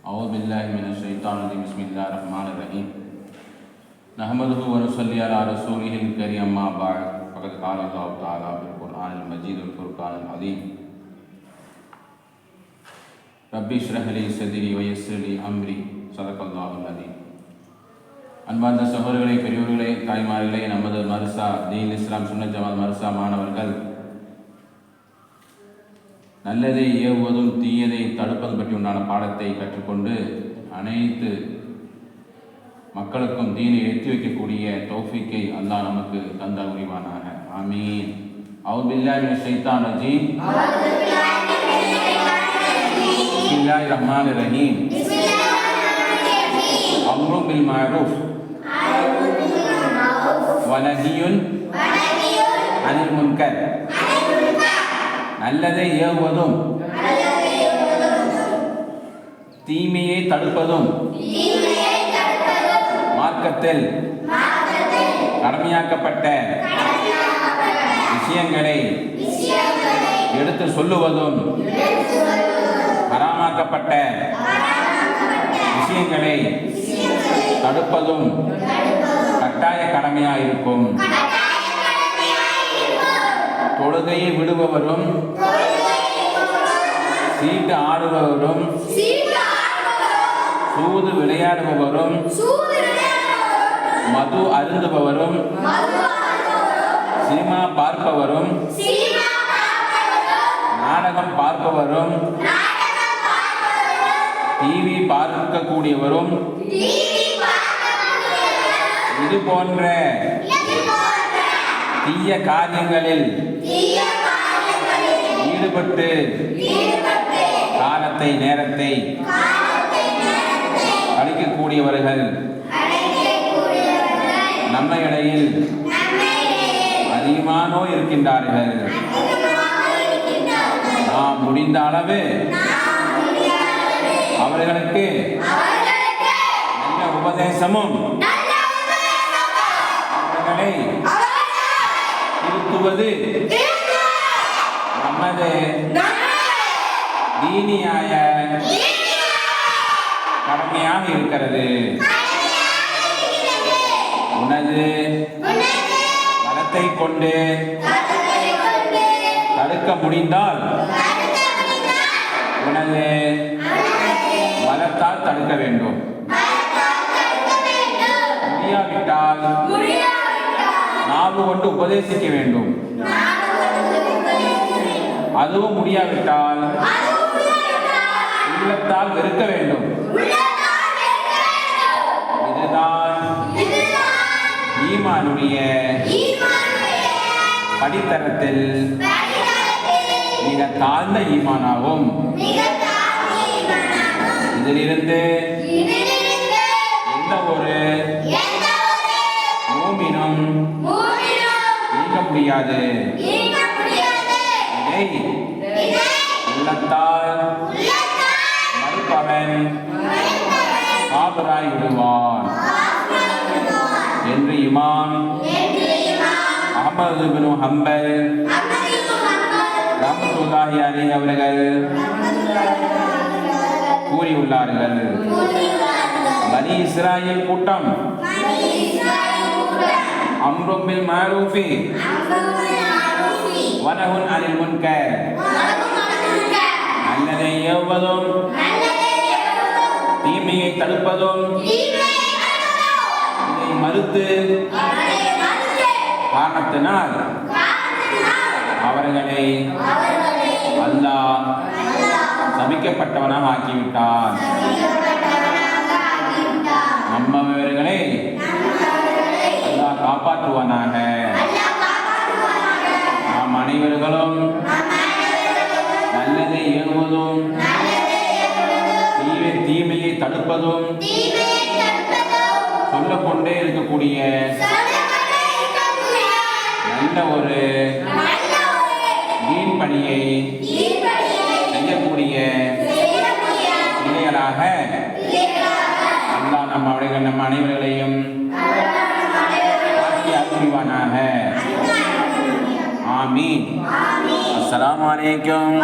أعوذ بالله من الشيطان الرجيم بسم الله الرحمن الرحيم نحمده ونصلي على رسوله الكريم أما بعد فقد قال الله تعالى في القرآن المجيد والفرقان العظيم ربي اشرح لي صدري ويسر لي أمري صدق الله العظيم. அன்பார்ந்த சகோதரர்களே, பெரியோர்களே, தாய்மார்களே, நமது மர்சா தீன் இஸ்லாம் சுன்னத் ஜமாத் மர்சா மாணவர்கள் நல்லதை ஏவுவதும் தீயதை தடுப்பது பற்றி உண்டான பாடத்தை கற்றுக்கொண்டு அனைத்து மக்களுக்கும் தீனை எத்தி வைக்கக்கூடிய தௌஃபீக்கை அல்லாஹ் நமக்கு தந்தால் உரிவானாக. ஆமீன். அவுது பில்லாஹி மினஷ் ஷைத்தானிர் ரஜீம். பிஸ்மில்லாஹிர் ரஹ்மானிர் ரஹீம். அம்ரும் பில் மஅரூஃப் வ நஹ்யுன் அனில் முன்கர். நல்லதை ஏவுவதும் தீமையை தடுப்பதும் மார்க்கத்தில் கடமையாக்கப்பட்ட விஷயங்களை எடுத்து சொல்லுவதும் ஹராமாக்கப்பட்ட விஷயங்களை தடுப்பதும் கட்டாய கடமையாயிருக்கும். தொழுகையை விடுபவரும் சீட்டு ஆடுபவரும் சூது விளையாடுபவரும் மது அருந்துபவரும் சினிமா பார்ப்பவரும் நாடகம் பார்ப்பவரும் டிவி பார்க்கக்கூடியவரும் இது போன்ற தீய காரியங்களில் ஈடுபட்டு காலத்தை நேரத்தை அழிக்கக்கூடியவர்கள் நம்ம இடையில் அதிகமானோர் இருக்கின்றார்கள். நாம் முடிந்த அளவு அவர்களுக்கு நல்ல உபதேசமும் அவர்களை திருத்துவது நமது தீனியாய கடமையாக இருக்கிறது. உனது பலத்தை கொண்டு தடுக்க முடிந்தால் உனது பலத்தால் தடுக்க வேண்டும். முடியாவிட்டால் நாவு கொண்டு உபதேசிக்க வேண்டும். அதுவும் முடியாவிட்டால் உள்ளத்தால் வெறுக்க வேண்டும். இதுதான் ஈமானுடைய படித்தரத்தில் மிக தாழ்ந்த ஈமானாகும். இதிலிருந்து எந்த ஒரு மூமினும் நீங்க முடியாது. இதை உள்ளத்தால் மறுப்பவன் காபிராய் விடுவான் என்று இமாம் அஹ்மது பின் ஹம்பல் ரஹ்மத்துல்லாஹி அலைஹி அவர்கள் கூறியுள்ளார்கள். பனி இஸ்ராயீல் கூட்டம் அம்ரும் பில் மஅரூஃபி வ நஹ்யுன் அனில் முன்கர், நல்லதை ஏவுவதும் தீமையை தடுப்பதும் இதை மறுத்து காரணத்தினால் அவர்களை அல்லாஹ் சபிக்கப்பட்டவனாக ஆக்கிவிட்டான். நம்மவர்களை அல்லாஹ் காப்பாற்றுவானாக. நாம் அனைவர்களும் நல்லதை ஏவுவதும் தீமையை தடுப்பதும் சொல்லிக்கொண்டே இருக்கக்கூடிய நல்ல ஒரு தீன் பணியை செய்யக்கூடிய பிள்ளைகளாக அல்லாஹ் நம்ம அனைவர்களையும் ஆக்கி அருள்வானாக. ஆமீன். அஸ்ஸலாமு அலைக்கும்.